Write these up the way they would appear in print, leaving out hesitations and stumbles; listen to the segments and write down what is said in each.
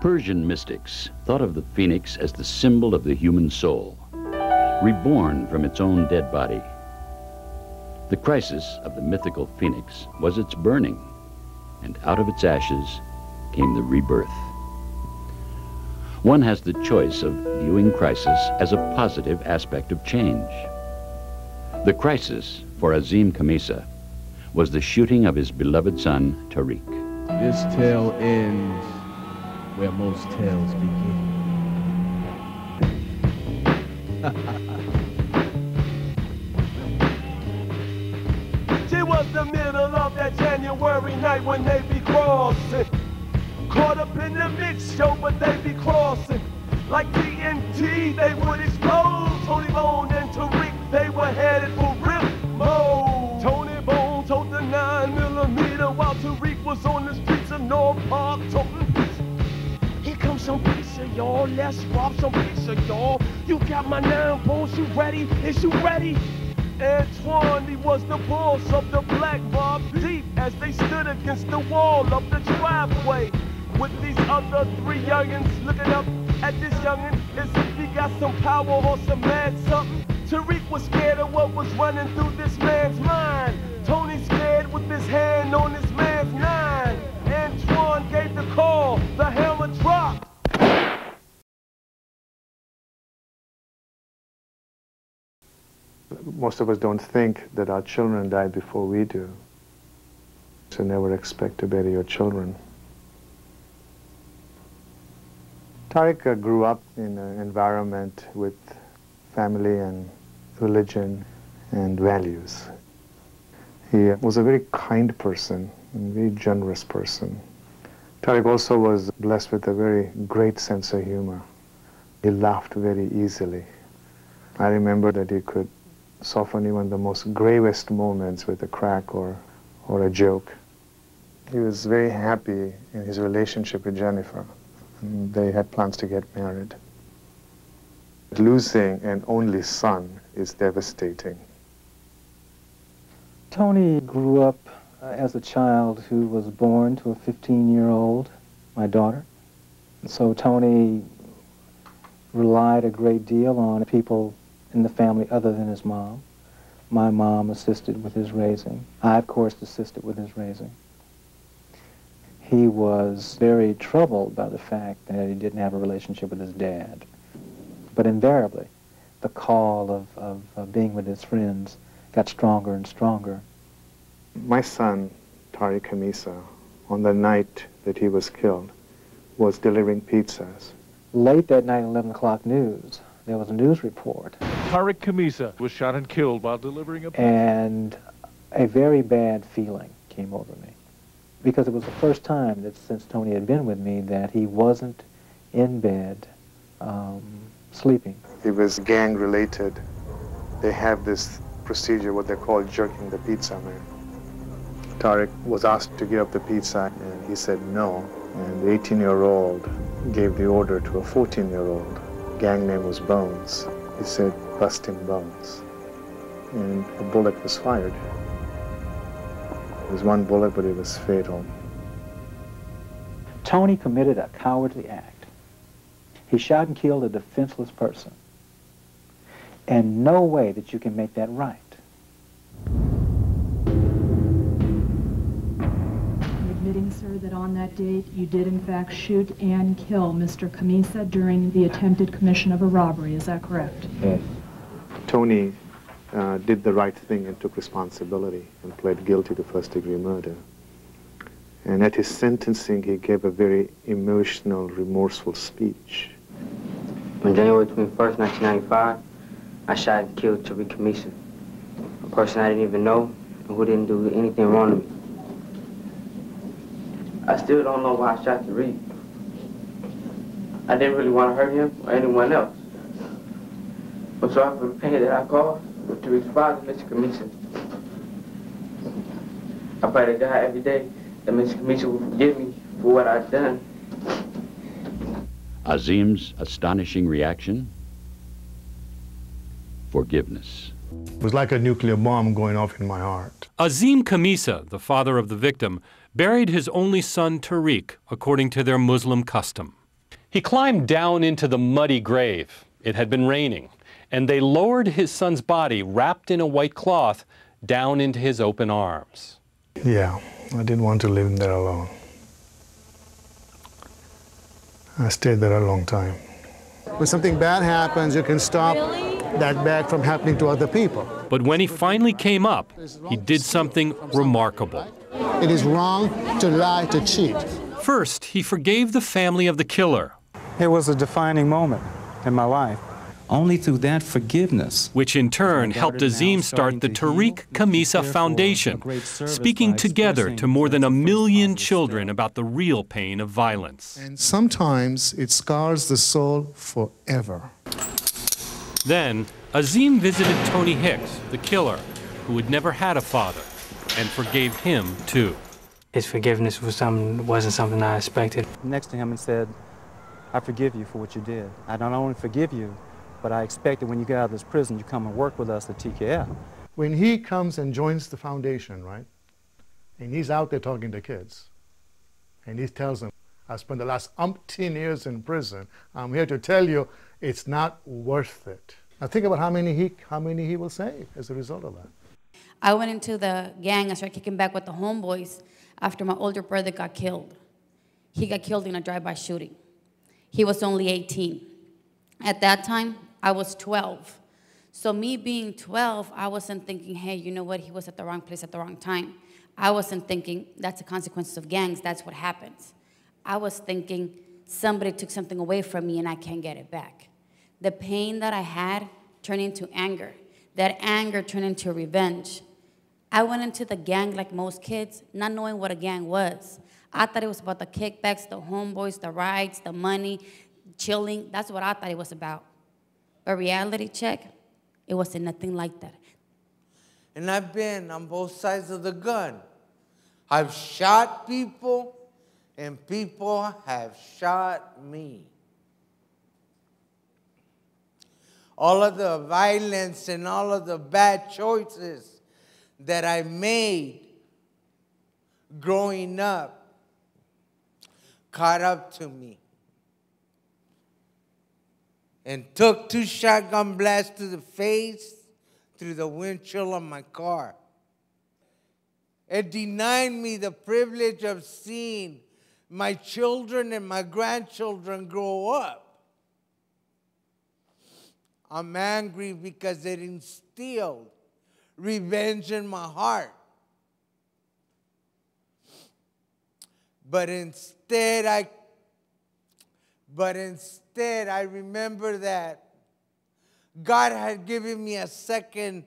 Persian mystics thought of the phoenix as the symbol of the human soul, reborn from its own dead body. The crisis of the mythical phoenix was its burning, and out of its ashes came the rebirth. One has the choice of viewing crisis as a positive aspect of change. The crisis for Azim Khamisa was the shooting of his beloved son, Tariq. This tale ends where most tales begin. She was the middle of that January night when they be crossing. Caught up in the mix show, but they be crossing. Like TNT, they would explode. Tony Bone and Tariq, they were headed for rip mode. Tony Bone told the 9mm while Tariq was on the streets of North Park toting pizza. Here comes some pizza, y'all. Let's rob some pizza, y'all. You got my 9 bones, you ready? Is you ready? Antoine, he was the boss of the black mob deep as they stood against the wall of the driveway. With these other 3 youngins looking up at this youngin' as if he got some power or some mad something. Tariq was scared of what was running through this man's mind. Tony scared with his hand on his man's 9. Antoine gave the call, the hammer dropped. Most of us don't think that our children die before we do. So never expect to bury your children. Tariq grew up in an environment with family and religion and values. He was a very kind person and very generous person. Tariq also was blessed with a very great sense of humor. He laughed very easily. I remember that he could soften even the most gravest moments with a crack or a joke. He was very happy in his relationship with Jennifer. And they had plans to get married. Losing an only son is devastating. Tony grew up as a child who was born to a 15-year-old, my daughter. So Tony relied a great deal on people in the family other than his mom. My mom assisted with his raising. I, of course, assisted with his raising. He was very troubled by the fact that he didn't have a relationship with his dad. But invariably, the call of being with his friends got stronger and stronger. My son, Tariq Khamisa, on the night that he was killed, was delivering pizzas. Late that night, 11 o'clock news, there was a news report. Tariq Khamisa was shot and killed while delivering a pizza. And a very bad feeling came over me. Because it was the first time that since Tony had been with me that he wasn't in bed sleeping. It was gang-related. They have this procedure, what they call jerking the pizza man. Tariq was asked to give up the pizza, and he said no. And the 18-year-old gave the order to a 14-year-old. Gang name was Bones. He said, "Bust him, Bones." And a bullet was fired. It was one bullet, but it was fatal. Tony committed a cowardly act. He shot and killed a defenseless person. And no way that you can make that right. Admitting, sir, that on that date you did in fact shoot and kill Mr. Khamisa during the attempted commission of a robbery, is that correct? Yes. Tony did the right thing and took responsibility and pled guilty to first-degree murder. And at his sentencing, he gave a very emotional, remorseful speech. On January 21st, 1995, I shot and killed Tariq Khamisa, a person I didn't even know and who didn't do anything wrong to me. I still don't know why I shot Tariq. I didn't really want to hurt him or anyone else. I'm sorry for the pain that I caused with Tariq's father, Mr. Khamisa. I pray to God every day that Mr. Khamisa will forgive me for what I've done. Azim's astonishing reaction? Forgiveness. It was like a nuclear bomb going off in my heart. Azim Khamisa, the father of the victim, buried his only son Tariq according to their Muslim custom. He climbed down into the muddy grave. It had been raining, and they lowered his son's body, wrapped in a white cloth, down into his open arms. Yeah, I didn't want to live there alone. I stayed there a long time. When something bad happens, you can stop that bad from happening to other people. But when he finally came up, he did something remarkable. It is wrong to lie, to cheat. First, he forgave the family of the killer. It was a defining moment in my life. Only through that forgiveness, which in turn helped Azim start the Tariq Khamisa Foundation, speaking together to more than 1 million children about the real pain of violence. And sometimes it scars the soul forever. Then, Azim visited Tony Hicks, the killer, who had never had a father, and forgave him too. His forgiveness wasn't something I expected. Next to him and said, I forgive you for what you did. I not only forgive you, but I expect that when you get out of this prison, you come and work with us at TKF. When he comes and joins the foundation, right, and he's out there talking to kids, and he tells them, I spent the last umpteen years in prison. I'm here to tell you it's not worth it. Now think about how many he will save as a result of that. I went into the gang and started kicking back with the homeboys after my older brother got killed. He got killed in a drive-by shooting. He was only 18. At that time, I was 12. So me being 12, I wasn't thinking, hey, you know what, he was at the wrong place at the wrong time. I wasn't thinking, that's the consequences of gangs, that's what happens. I was thinking, somebody took something away from me and I can't get it back. The pain that I had turned into anger. That anger turned into revenge. I went into the gang like most kids, not knowing what a gang was. I thought it was about the kickbacks, the homeboys, the rides, the money, chilling. That's what I thought it was about. But reality check, it wasn't nothing like that. And I've been on both sides of the gun. I've shot people, and people have shot me. All of the violence and all of the bad choices that I made growing up caught up to me and took 2 shotgun blasts to the face through the windshield of my car. It denied me the privilege of seeing my children and my grandchildren grow up. I'm angry because it instilled revenge in my heart. But instead I remember that God had given me a second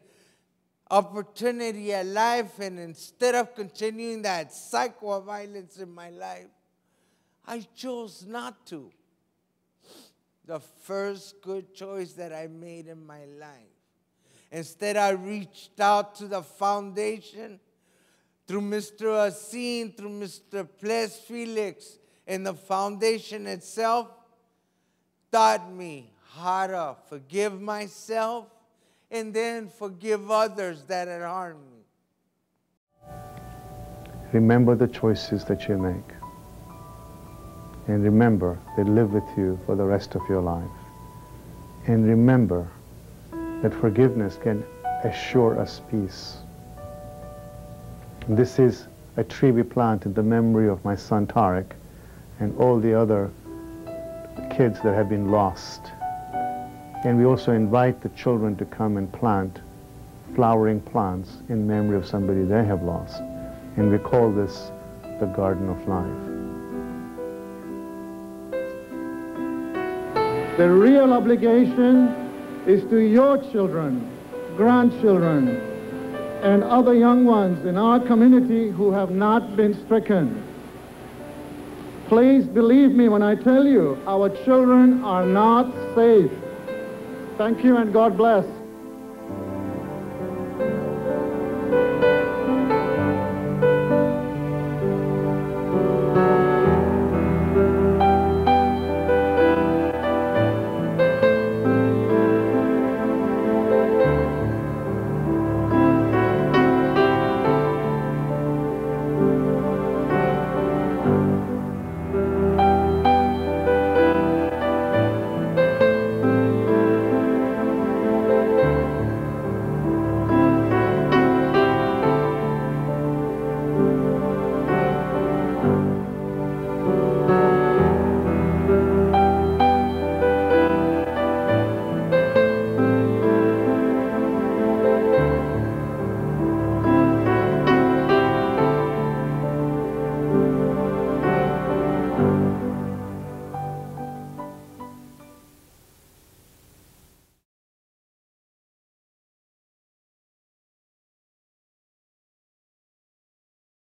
opportunity at life, and instead of continuing that cycle of violence in my life, I chose not to. The first good choice that I made in my life. Instead, I reached out to the foundation through Mr. Azim, through Mr. Ples Felix, and the foundation itself taught me how to forgive myself and then forgive others that had harmed me. Remember the choices that you make. And remember, they live with you for the rest of your life. And remember that forgiveness can assure us peace. And this is a tree we plant in the memory of my son Tariq and all the other kids that have been lost. And we also invite the children to come and plant flowering plants in memory of somebody they have lost. And we call this the Garden of Life. The real obligation is to your children, grandchildren, and other young ones in our community who have not been stricken. Please believe me when I tell you, our children are not safe. Thank you and God bless.